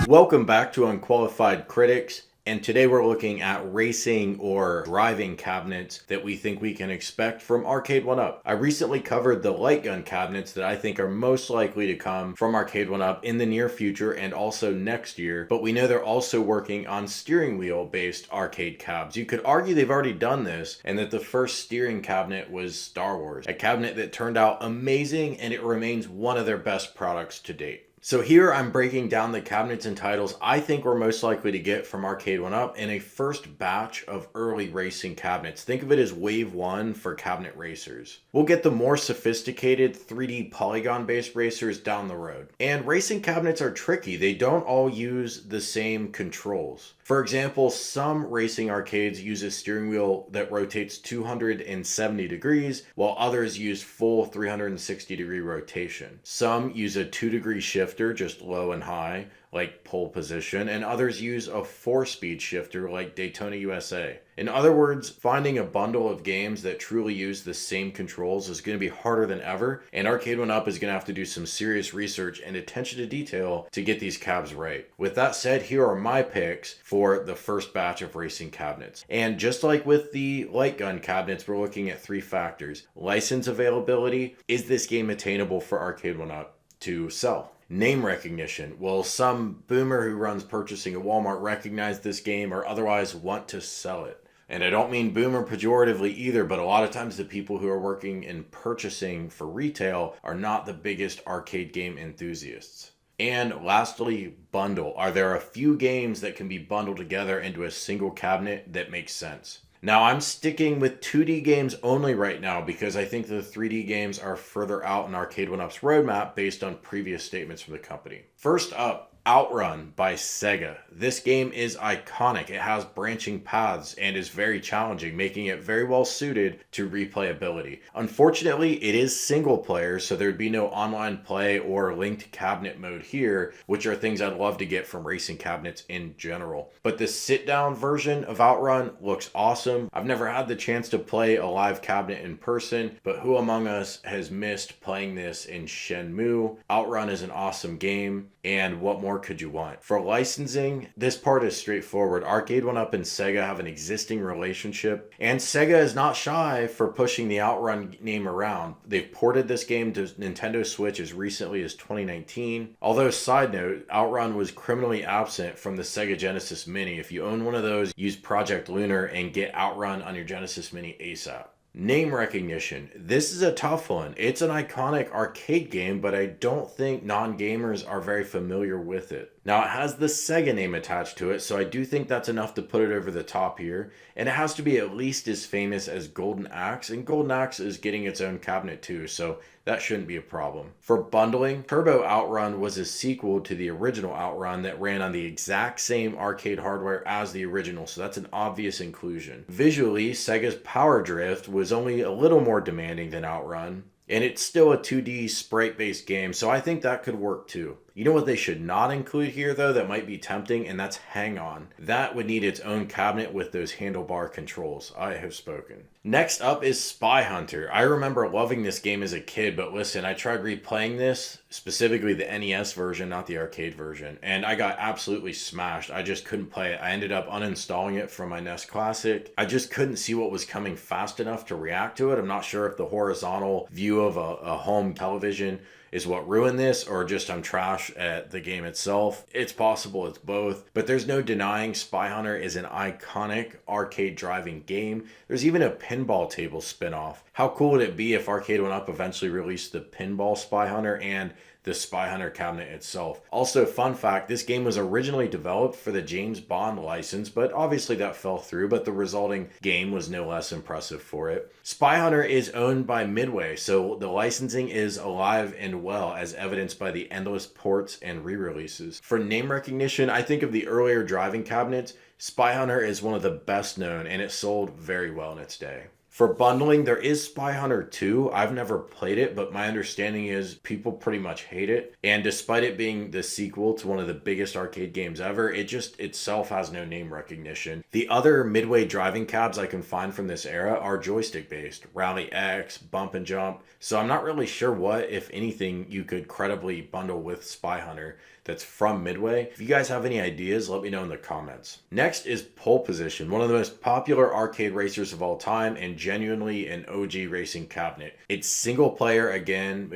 Welcome back to Unqualified Critics, and today we're looking at racing or driving cabinets that we think we can expect from Arcade1up. I recently covered the light gun cabinets that I think are most likely to come from Arcade1up in the near future and also next year, but we know they're also working on steering wheel based arcade cabs. You could argue they've already done this and that the first steering cabinet was Star Wars, a cabinet that turned out amazing and it remains one of their best products to date. So here I'm breaking down the cabinets and titles I think we're most likely to get from Arcade1up in a first batch of early racing cabinets. Think of it as wave one for cabinet racers. We'll get the more sophisticated 3D polygon based racers down the road. And racing cabinets are tricky. They don't all use the same controls. For example, some racing arcades use a steering wheel that rotates 270 degrees, while others use full 360-degree rotation. Some use a 2-degree shifter, just low and high, like pole position, and others use a 4-speed shifter like Daytona USA. In other words, finding a bundle of games that truly use the same controls is going to be harder than ever, and Arcade1up is going to have to do some serious research and attention to detail to get these cabs right. With that said, here are my picks for the first batch of racing cabinets. And just like with the light gun cabinets, we're looking at 3 factors. License availability. Is this game attainable for Arcade1up to sell? Name recognition. Will some boomer who runs purchasing at Walmart recognize this game or otherwise want to sell it? And I don't mean boomer pejoratively either, but a lot of times the people who are working in purchasing for retail are not the biggest arcade game enthusiasts. And lastly, bundle. Are there a few games that can be bundled together into a single cabinet that makes sense? Now, I'm sticking with 2D games only right now because I think the 3D games are further out in Arcade1up's roadmap based on previous statements from the company. First up, Outrun by Sega. This game is iconic. It has branching paths and is very challenging, making it very well suited to replayability. Unfortunately, it is single player, so there'd be no online play or linked cabinet mode here, which are things I'd love to get from racing cabinets in general. But the sit-down version of Outrun looks awesome. I've never had the chance to play a live cabinet in person, but who among us has missed playing this in Shenmue? Outrun is an awesome game, and what more could you want? For licensing, this part is straightforward. Arcade1up and Sega have an existing relationship, and Sega is not shy for pushing the Outrun name around. They've ported this game to Nintendo Switch as recently as 2019. Although, side note, Outrun was criminally absent from the Sega Genesis Mini. If you own one of those, use Project Lunar and get Outrun on your Genesis Mini ASAP. Name recognition. This is a tough one. It's an iconic arcade game, but I don't think non-gamers are very familiar with it. Now, it has the Sega name attached to it, so I do think that's enough to put it over the top here. And it has to be at least as famous as Golden Axe, and Golden Axe is getting its own cabinet too, so that shouldn't be a problem. For bundling, Turbo Outrun was a sequel to the original Outrun that ran on the exact same arcade hardware as the original, so that's an obvious inclusion. Visually, Sega's Power Drift was only a little more demanding than Outrun, and it's still a 2D sprite-based game, so I think that could work too. You know what they should not include here though that might be tempting, and that's Hang On. That would need its own cabinet with those handlebar controls. I have spoken. Next up is Spy Hunter. I remember loving this game as a kid, but listen, I tried replaying this, specifically the NES version, not the arcade version, and I got absolutely smashed. I just couldn't play it. I ended up uninstalling it from my NES Classic. I just couldn't see what was coming fast enough to react to it. I'm not sure if the horizontal view of a home television is what ruined this, or just I'm trash at the game itself. It's possible it's both, but there's no denying Spy Hunter is an iconic arcade driving game. There's even a pinball table spin-off. How cool would it be if Arcade1up eventually released the pinball Spy Hunter and the Spy Hunter cabinet itself? Also, fun fact, this game was originally developed for the James Bond license, but obviously that fell through, but the resulting game was no less impressive for it. Spy Hunter is owned by Midway, so the licensing is alive and well, as evidenced by the endless ports and re-releases. For name recognition, I think of the earlier driving cabinets. Spy Hunter is one of the best known, and it sold very well in its day. For bundling, there is Spy Hunter 2. I've never played it, but my understanding is people pretty much hate it. And despite it being the sequel to one of the biggest arcade games ever, it just itself has no name recognition. The other Midway driving cabs I can find from this era are joystick based. Rally X, Bump and Jump. So I'm not really sure what, if anything, you could credibly bundle with Spy Hunter. that's from Midway. If you guys have any ideas, let me know in the comments. Next is Pole Position, one of the most popular arcade racers of all time and genuinely an OG racing cabinet. It's single player again,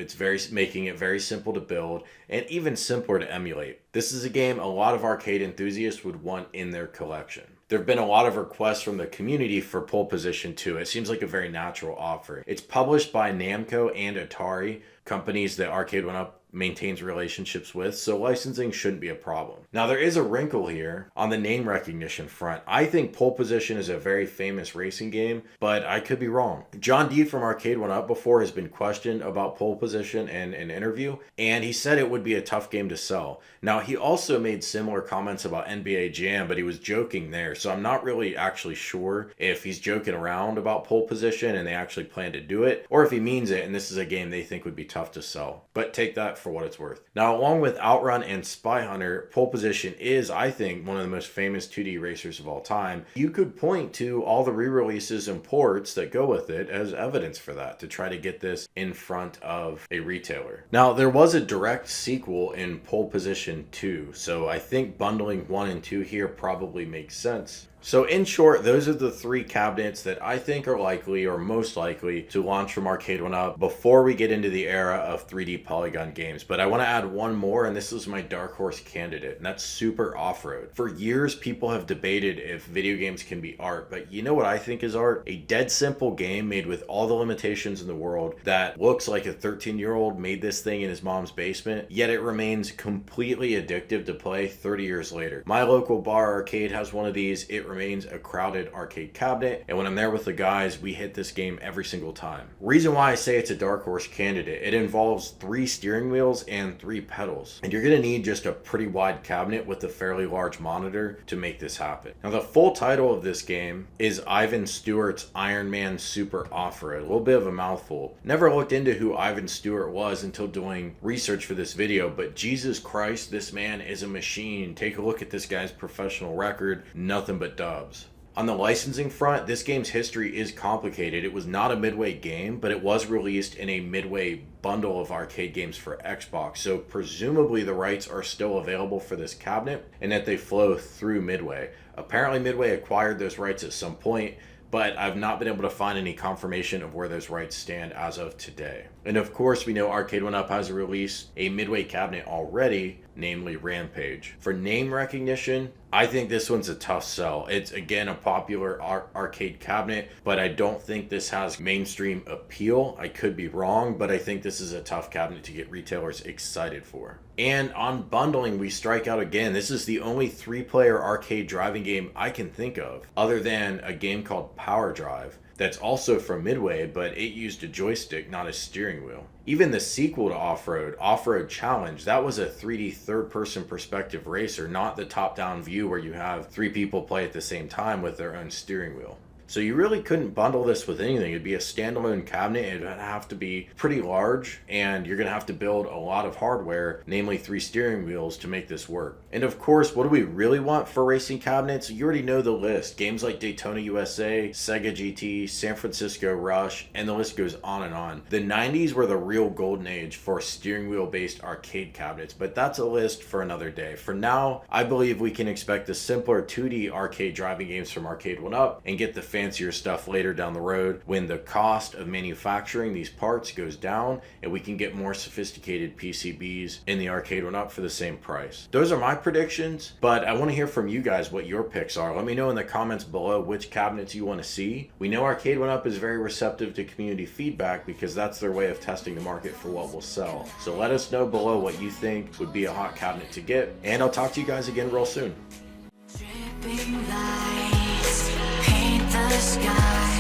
making it very simple to build and even simpler to emulate. This is a game a lot of arcade enthusiasts would want in their collection. There have been a lot of requests from the community for Pole Position 2. It seems like a very natural offer. It's published by Namco and Atari, companies that Arcade1up maintains relationships with, so licensing shouldn't be a problem. Now there is a wrinkle here on the name recognition front. I think Pole Position is a very famous racing game, but I could be wrong. John D from Arcade1up before has been questioned about Pole Position in an interview, and he said it would be a tough game to sell. Now he also made similar comments about NBA Jam, but he was joking there, so I'm not really actually sure if he's joking around about Pole Position and they actually plan to do it, or if he means it and this is a game they think would be tough to sell. But take that for what it's worth. Now, along with Outrun and Spy Hunter, Pole Position is, I think, one of the most famous 2D racers of all time. You could point to all the re-releases and ports that go with it as evidence for that, to try to get this in front of a retailer. Now, there was a direct sequel in Pole Position 2, so I think bundling 1 and 2 here probably makes sense. So in short, those are the 3 cabinets that I think are likely or most likely to launch from Arcade1up before we get into the era of 3D polygon games. But I want to add one more, and this is my dark horse candidate, and that's Super Off-Road. For years, people have debated if video games can be art, but you know what I think is art? A dead simple game made with all the limitations in the world that looks like a 13-year-old made this thing in his mom's basement, yet it remains completely addictive to play 30 years later. My local bar arcade has one of these. It remains a crowded arcade cabinet, and when I'm there with the guys, we hit this game every single time. Reason why I say it's a dark horse candidate, it involves 3 steering wheels and 3 pedals, and you're gonna need just a pretty wide cabinet with a fairly large monitor to make this happen. Now the full title of this game is Ivan Stewart's Iron Man Super Off-Road. A little bit of a mouthful. Never looked into who Ivan Stewart was until doing research for this video, but Jesus Christ, this man is a machine. Take a look at this guy's professional record, nothing but dubs. On the licensing front, this game's history is complicated. It was not a Midway game, but it was released in a Midway bundle of arcade games for Xbox, so presumably the rights are still available for this cabinet and that they flow through Midway. Apparently Midway acquired those rights at some point, but I've not been able to find any confirmation of where those rights stand as of today. And of course, we know Arcade1up has released a Midway cabinet already, namely Rampage. For name recognition, I think this one's a tough sell. It's again a popular arcade cabinet, but I don't think this has mainstream appeal. I could be wrong, but I think this is a tough cabinet to get retailers excited for. And on bundling, we strike out again. This is the only 3-player arcade driving game I can think of, other than a game called Power Drive, that's also from Midway, but it used a joystick, not a steering wheel. Even the sequel to Off-Road Challenge, that was a 3D third-person perspective racer, not the top-down view where you have 3 people play at the same time with their own steering wheel. So you really couldn't bundle this with anything. It'd be a standalone cabinet. It'd have to be pretty large, and you're gonna have to build a lot of hardware, namely 3 steering wheels, to make this work. And of course, what do we really want for racing cabinets? You already know the list. Games like Daytona USA, Sega GT, San Francisco Rush, and the list goes on and on. The 90s were the real golden age for steering wheel based arcade cabinets, but that's a list for another day. For now, I believe we can expect the simpler 2D arcade driving games from Arcade1up and get the fancier stuff later down the road when the cost of manufacturing these parts goes down and we can get more sophisticated PCBs in the Arcade1up for the same price. Those are my predictions, but I want to hear from you guys what your picks are. Let me know in the comments below which cabinets you want to see. We know Arcade1up is very receptive to community feedback because that's their way of testing the market for what will sell. So let us know below what you think would be a hot cabinet to get, and I'll talk to you guys again real soon. Dripping lights paint the sky.